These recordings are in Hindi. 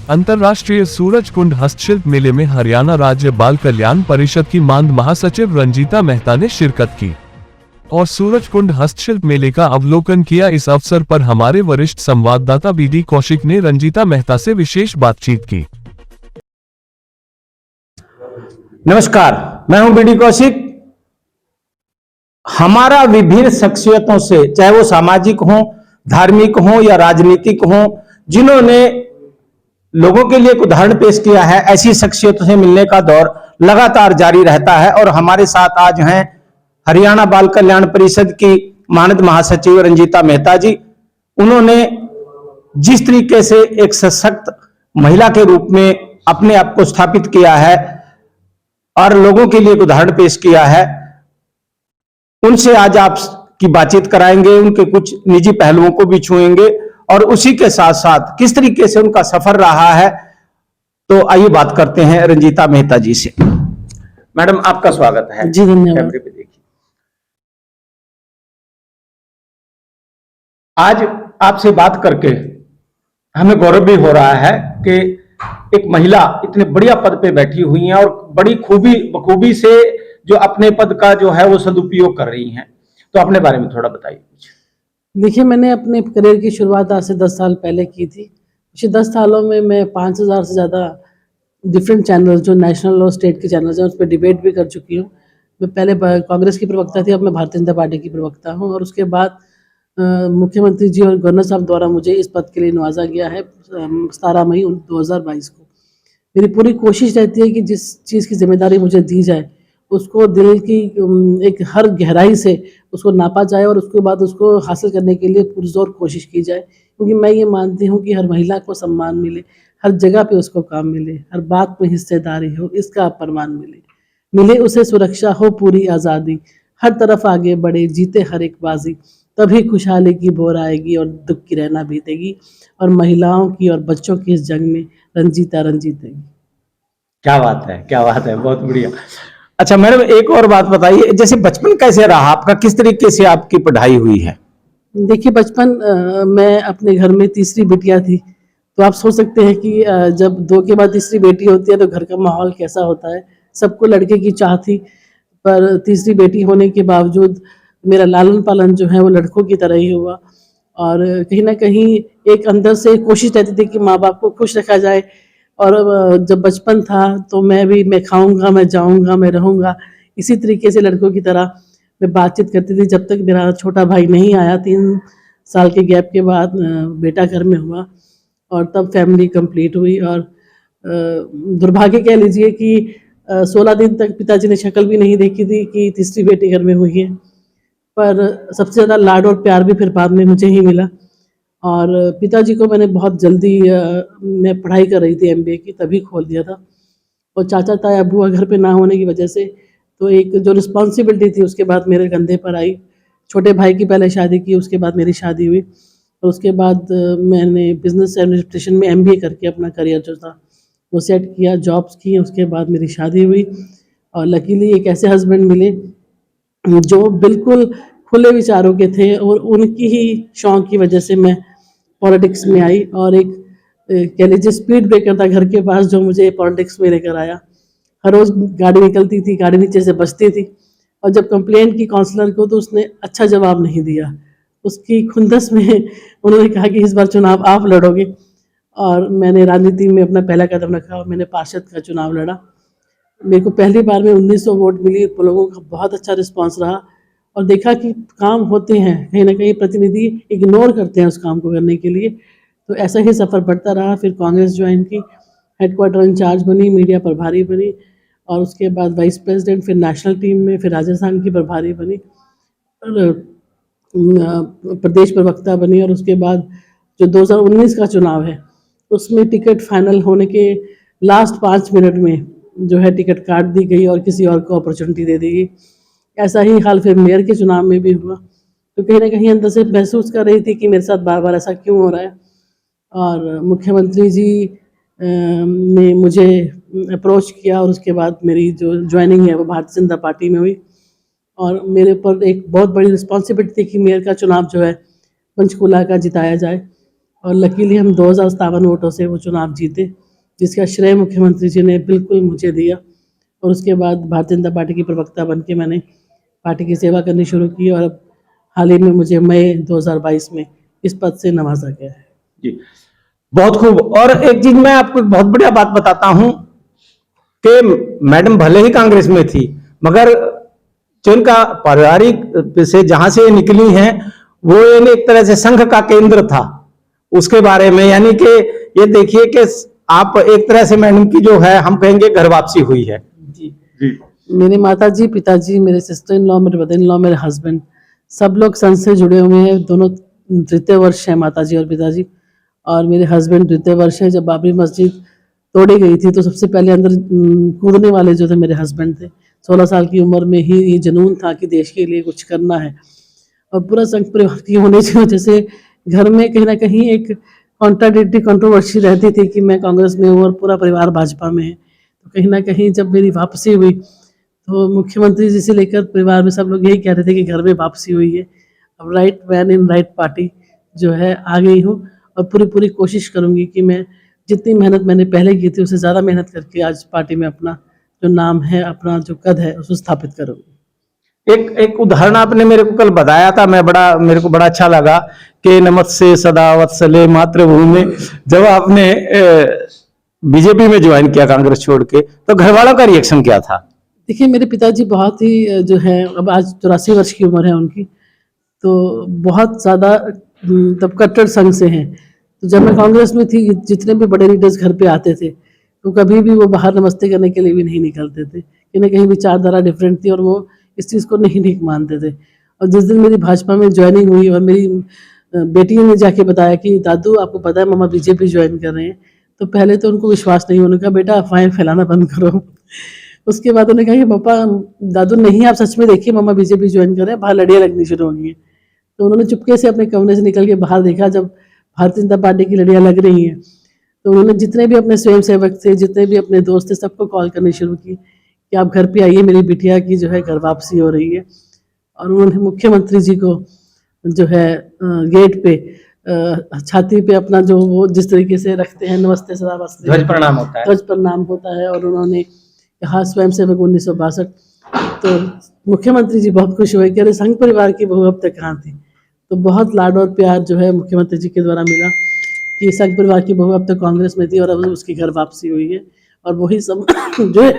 अंतर्राष्ट्रीय सूरजकुंड हस्तशिल्प मेले में हरियाणा राज्य बाल कल्याण परिषद की मांद महासचिव रंजीता मेहता ने शिरकत की और सूरजकुंड हस्तशिल्प मेले का अवलोकन किया। इस अवसर पर हमारे वरिष्ठ संवाददाता बीडी कौशिक ने रंजीता मेहता से विशेष बातचीत की। नमस्कार, मैं हूं बीडी कौशिक। हमारा विभिन्न शख्सियतों से, चाहे वो सामाजिक हो, धार्मिक हो या राजनीतिक हो, जिन्होंने लोगों के लिए एक उदाहरण पेश किया है, ऐसी शख्सियतों से मिलने का दौर लगातार जारी रहता है। और हमारे साथ आज हैं हरियाणा बाल कल्याण परिषद की मानद महासचिव रंजीता मेहता जी। उन्होंने जिस तरीके से एक सशक्त महिला के रूप में अपने आप को स्थापित किया है और लोगों के लिए एक उदाहरण पेश किया है, उनसे आज आप की बातचीत कराएंगे, उनके कुछ निजी पहलुओं को भी छुएंगे और उसी के साथ साथ किस तरीके से उनका सफर रहा है। तो आइए बात करते हैं रंजीता मेहता जी से। मैडम, आपका स्वागत है। जी, धन्यवाद। कैमरे पे देखिए। आज आपसे बात करके हमें गौरव भी हो रहा है कि एक महिला इतने बढ़िया पद पे बैठी हुई हैं और बड़ी बखूबी से जो अपने पद का जो है वो सदुपयोग कर रही हैं। तो अपने बारे में थोड़ा बताइए। देखिए, मैंने अपने करियर की शुरुआत आज से 10 साल पहले की थी। पिछले 10 सालों में मैं 5000 से ज़्यादा डिफरेंट चैनल, जो नेशनल और स्टेट के चैनल्स हैं, उस पर डिबेट भी कर चुकी हूँ। मैं पहले कांग्रेस की प्रवक्ता थी, अब मैं भारतीय जनता पार्टी की प्रवक्ता हूँ। और उसके बाद मुख्यमंत्री जी और गवर्नर साहब द्वारा मुझे इस पद के लिए नवाजा गया है 17 मई 2022 को। मेरी पूरी कोशिश रहती है कि जिस चीज़ की जिम्मेदारी मुझे दी जाए उसको दिल की एक हर गहराई से उसको नापा जाए और उसके बाद उसको हासिल करने के लिए पुरजोर कोशिश की जाए। क्योंकि मैं ये मानती हूँ कि हर महिला को सम्मान मिले, हर जगह पे उसको काम मिले, हर बात में हिस्सेदारी हो, इसका प्रमाण मिले उसे सुरक्षा हो, पूरी आज़ादी, हर तरफ आगे बढ़े, जीते हर एक बाजी, तभी खुशहाली की बोर आएगी और दुख की रहना बीतेगी और महिलाओं की और बच्चों की इस जंग में रंजीता रंजीतेगी। क्या बात है, क्या बात है, बहुत बढ़िया। अच्छा मैडम, एक और बात बताइए, जैसे बचपन कैसे रहा आपका, किस तरीके से आपकी पढ़ाई हुई है? देखिए, बचपन मैं अपने घर में तीसरी बेटियां थी, तो आप सोच सकते हैं कि जब 2 के बाद तीसरी बेटी होती है तो घर का माहौल कैसा होता है। सबको लड़के की चाह थी, पर तीसरी बेटी होने के बावजूद मेरा लालन पालन जो है वो लड़कों की तरह ही हुआ। और कहीं ना कहीं एक अंदर से कोशिश रहती थी कि माँ बाप को खुश रखा जाए। और जब बचपन था तो मैं खाऊंगा, मैं जाऊंगा, मैं रहूंगा, इसी तरीके से लड़कों की तरह मैं बातचीत करती थी जब तक मेरा छोटा भाई नहीं आया। 3 साल के गैप के बाद बेटा घर में हुआ और तब फैमिली कंप्लीट हुई। और दुर्भाग्य कह लीजिए कि 16 दिन तक पिताजी ने शक्ल भी नहीं देखी थी कि तीसरी बेटी घर में हुई है। पर सबसे ज़्यादा लाड और प्यार भी फिर बाद में मुझे ही मिला। और पिताजी को मैंने बहुत जल्दी, मैं पढ़ाई कर रही थी MBA की, तभी खोल दिया था। और चाचा ताया बुआ घर पे ना होने की वजह से तो एक जो रिस्पॉन्सिबिलिटी थी उसके बाद मेरे कंधे पर आई। छोटे भाई की पहले शादी की, उसके बाद मेरी शादी हुई और उसके बाद मैंने बिजनेस एडमिनिस्ट्रेशन में MBA करके अपना करियर जो था वो सेट किया, जॉब्स की। उसके बाद मेरी शादी हुई और लकीली एक ऐसे हस्बैंड मिले जो बिल्कुल खुले विचारों के थे और उनकी ही शौक की वजह से मैं पॉलिटिक्स में आई। और एक कह लीजिए स्पीड ब्रेकर था घर के पास जो मुझे पॉलिटिक्स में लेकर आया। हर रोज़ गाड़ी निकलती थी, गाड़ी नीचे से बचती थी और जब कंप्लेंट की काउंसलर को तो उसने अच्छा जवाब नहीं दिया। उसकी खुंदस में उन्होंने कहा कि इस बार चुनाव आप लड़ोगे। और मैंने राजनीति में अपना पहला कदम रखा और मैंने पार्षद का चुनाव लड़ा। मेरे को पहली बार में 1900 वोट मिली। लोगों का बहुत अच्छा रिस्पांस रहा और देखा कि काम होते हैं, कहीं ना कहीं प्रतिनिधि इग्नोर करते हैं उस काम को करने के लिए। तो ऐसा ही सफ़र बढ़ता रहा। फिर कांग्रेस ज्वाइन की, हेडक्वार्टर इंचार्ज बनी, मीडिया प्रभारी बनी और उसके बाद वाइस प्रेसिडेंट, फिर नेशनल टीम में, फिर राजस्थान की प्रभारी बनी और प्रदेश प्रवक्ता बनी। और उसके बाद जो 2019 का चुनाव है उसमें टिकट फाइनल होने के लास्ट 5 मिनट में जो है टिकट काट दी गई और किसी और को अपॉर्चुनिटी दे दी गई। ऐसा ही हाल फिर मेयर के चुनाव में भी हुआ। तो कहीं ना कहीं अंदर से महसूस कर रही थी कि मेरे साथ बार बार ऐसा क्यों हो रहा है। और मुख्यमंत्री जी ने मुझे अप्रोच किया और उसके बाद मेरी जो ज्वाइनिंग है वो भारतीय जनता पार्टी में हुई। और मेरे ऊपर एक बहुत बड़ी रिस्पॉन्सिबिलिटी थी कि मेयर का चुनाव जो है पंचकूला का जिताया जाए। और लकीली हम 2057 वोटों से वो चुनाव जीते, जिसका श्रेय मुख्यमंत्री जी ने बिल्कुल मुझे दिया। और उसके बाद भारतीय जनता पार्टी की प्रवक्ता बन के मैंने पार्टी की सेवा करनी शुरू की और अब हाल ही में मुझे मई 2022 में इस पद से नवाजा गया है। जी, बहुत खूब। और एक चीज मैं आपको एक बहुत बढ़िया बात बताता हूं कि मैडम भले ही कांग्रेस में थी, मगर जो इनका पारिवारिक से जहां से निकली हैं वो यानी एक तरह से संघ का केंद्र था उसके बारे में, यानी कि ये देखिए कि आप एक तरह से मैडम की जो है हम कहेंगे घर वापसी हुई है। जी जी, मेरी माता जी, पिताजी, मेरे सिस्टर इन लॉ, मेरे ब्रदर इन लॉ, मेरे हस्बैंड, सब लोग संघ से जुड़े हुए हैं। दोनों तृतीय वर्ष है, माता जी और पिताजी, और मेरे हस्बैंड तृतीय वर्ष है। जब बाबरी मस्जिद तोड़ी गई थी तो सबसे पहले अंदर कूदने वाले जो थे मेरे हस्बैंड थे। 16 साल की उम्र में ही ये जुनून था कि देश के लिए कुछ करना है। और पूरा संघ परिवार की होने की वजह से घर में कहीं ना कहीं एक कंट्रोवर्सी रहती थी कि मैं कांग्रेस में हूँ और पूरा परिवार भाजपा में है। तो कहीं ना कहीं जब मेरी वापसी हुई तो मुख्यमंत्री जी से लेकर परिवार में सब लोग यही कह रहे थे कि घर में वापसी हुई है। अब right man in right party जो है आ गई हूँ और पूरी कोशिश करूँगी कि मैं जितनी मेहनत मैंने पहले की थी उससे ज़्यादा मेहनत करके आज पार्टी में अपना जो नाम है, अपना जो कद है उसको स्थापित करूँगी। एक उदाहरण आपने मेरे को कल बताया था, मेरे को बड़ा अच्छा लगा कि नमस्ते सदा वत्सले मातृभूमि। जब आपने बीजेपी में ज्वाइन किया कांग्रेस छोड़ के, तो घर वालों का रिएक्शन क्या था? देखिए, मेरे पिताजी बहुत ही जो है, अब आज 84 वर्ष की उम्र है उनकी, तो बहुत ज़्यादा तब कट्टर संघ से हैं। तो जब मैं कांग्रेस में थी, जितने भी बड़े लीडर्स घर पे आते थे तो कभी भी वो बाहर नमस्ते करने के लिए भी नहीं निकलते थे। कहीं ना कहीं विचारधारा डिफरेंट थी और वो इस चीज़ को नहीं ठीक मानते थे। और जिस दिन मेरी भाजपा में ज्वाइनिंग हुई और मेरी बेटी ने जाके बताया कि दादू आपको पता है मम्मा बीजेपी ज्वाइन कर रहे हैं, तो पहले तो उनको विश्वास नहीं, उन्होंने कहा बेटा अफवाहें फैलाना बंद करो। उसके बाद उन्होंने कहा कि पापा, दादू नहीं, आप सच में देखिए मम्मा बीजेपी ज्वाइन कर रहे हैं, बाहर लड़ियाँ लगनी शुरू हो गई हैं। तो उन्होंने चुपके से अपने कमरे से निकल के बाहर देखा जब भारतीय जनता पार्टी की लड़ियाँ लग रही हैं, तो उन्होंने जितने भी अपने स्वयंसेवक थे, जितने भी अपने दोस्त थे, सबको कॉल करनी शुरू की कि आप घर पे आइए, मेरी बिटिया की जो है घर वापसी हो रही है। और उन्होंने मुख्यमंत्री जी को जो है गेट पे छाती पे अपना जो वो जिस तरीके से रखते हैं नमस्ते सदा वस्ते, ध्वज प्रणाम होता है, ध्वज प्रणाम होता है, और उन्होंने कहा स्वयंसेवक 1962। तो मुख्यमंत्री जी बहुत खुश हुए कि अरे संघ परिवार की बहू अब तक कहाँ थी। तो बहुत लाड और प्यार जो है मुख्यमंत्री जी के द्वारा मिला कि संघ परिवार की बहू अब तक कांग्रेस में थी और अब उसकी घर वापसी हुई है। और वही सब जो है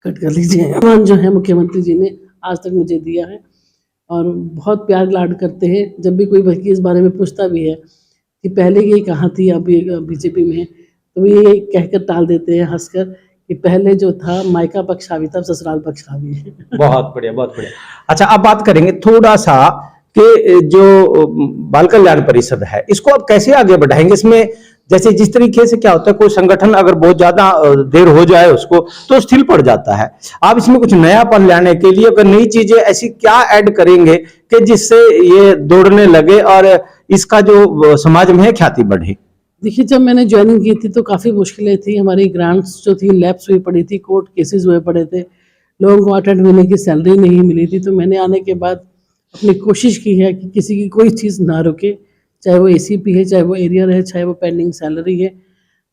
कट कर लीजिए, सम्मान जो है मुख्यमंत्री जी ने आज तक मुझे दिया है और बहुत प्यार लाड करते हैं। जब भी कोई बल्कि इस बारे में पूछता भी है कि पहले ये कहाँ थी, अभी बीजेपी में, तो ये कहकर टाल देते हैं हंसकर कि पहले जो था मायका पक्ष हावी था, ससुराल पक्ष हावी है। बहुत बढ़िया, बहुत बढ़िया। अच्छा, अब बात करेंगे थोड़ा सा कि जो बाल कल्याण परिषद है इसको अब कैसे आगे बढ़ाएंगे। इसमें जैसे जिस तरीके से क्या होता है, कोई संगठन अगर बहुत ज्यादा देर हो जाए उसको तो स्थिर पड़ जाता है। आप इसमें कुछ नयापन लाने के लिए अगर नई चीजें ऐसी क्या ऐड करेंगे कि जिससे ये दौड़ने लगे और इसका जो समाज में है ख्याति बढ़े? देखिए, जब मैंने ज्वाइनिंग की थी तो काफ़ी मुश्किलें थी, हमारी ग्रांट्स जो थी लैप्स हुई पड़ी थी, कोर्ट केसेस हुए पड़े थे, लोगों को 8-8 महीने की सैलरी नहीं मिली थी। तो मैंने आने के बाद अपनी कोशिश की है कि किसी की कोई चीज़ ना रुके, चाहे वो एसीपी है, चाहे वो एरियर है, चाहे वो पेंडिंग सैलरी है।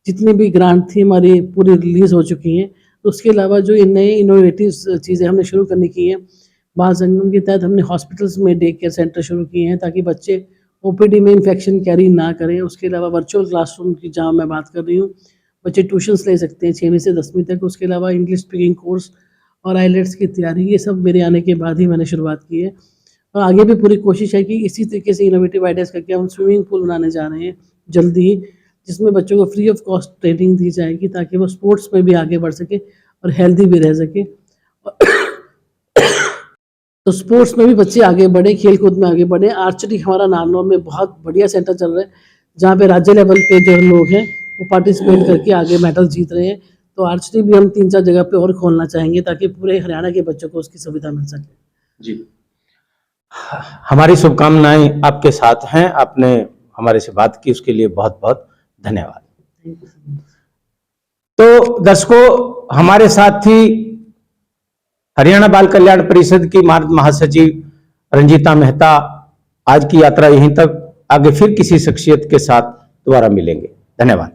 जितनी भी ग्रांट थी हमारी पूरी रिलीज़ हो चुकी हैं। तो उसके अलावा जो नए इनोवेटिव चीज़ें हमने शुरू करने की हैं, बाल संगम के तहत हमने हॉस्पिटल्स में डे केयर सेंटर शुरू किए हैं ताकि बच्चे ओपीडी में इन्फेक्शन कैरी ना करें। उसके अलावा वर्चुअल क्लासरूम की जहाँ मैं बात कर रही हूँ, बच्चे ट्यूशन्स ले सकते हैं 6वीं से 10वीं तक। उसके अलावा इंग्लिश स्पीकिंग कोर्स और आईलेट्स की तैयारी, ये सब मेरे आने के बाद ही मैंने शुरुआत की है। और आगे भी पूरी कोशिश है कि इसी तरीके से इनोवेटिव आइडियाज़ करके हम स्विमिंग पूल बनाने जा रहे हैं जल्दी ही, जिसमें बच्चों को फ्री ऑफ कॉस्ट ट्रेनिंग दी जाएगी ताकि वो स्पोर्ट्स में भी आगे बढ़ सके और हेल्दी भी रह सके। तो स्पोर्ट्स में भी बच्चे आगे बढ़े, खेल कूद में आगे बढ़े। आर्चरी हमारा नारनौल में बहुत बढ़िया सेंटर चल रहा है, जहाँ पे राज्य लेवल पे जो लोग हैं वो पार्टिसिपेट करके आगे मेडल जीत रहे हैं। तो आर्चरी भी हम 3-4 जगह पे और खोलना चाहेंगे ताकि पूरे हरियाणा के बच्चों को उसकी सुविधा मिल सके। जी, हमारी शुभकामनाएं आपके साथ हैं। आपने हमारे से बात की उसके लिए बहुत बहुत धन्यवाद। तो दर्शकों, हमारे साथ थी हरियाणा बाल कल्याण परिषद की महासचिव रंजीता मेहता आज की यात्रा यहीं तक, आगे फिर किसी शख्सियत के साथ दोबारा मिलेंगे। धन्यवाद।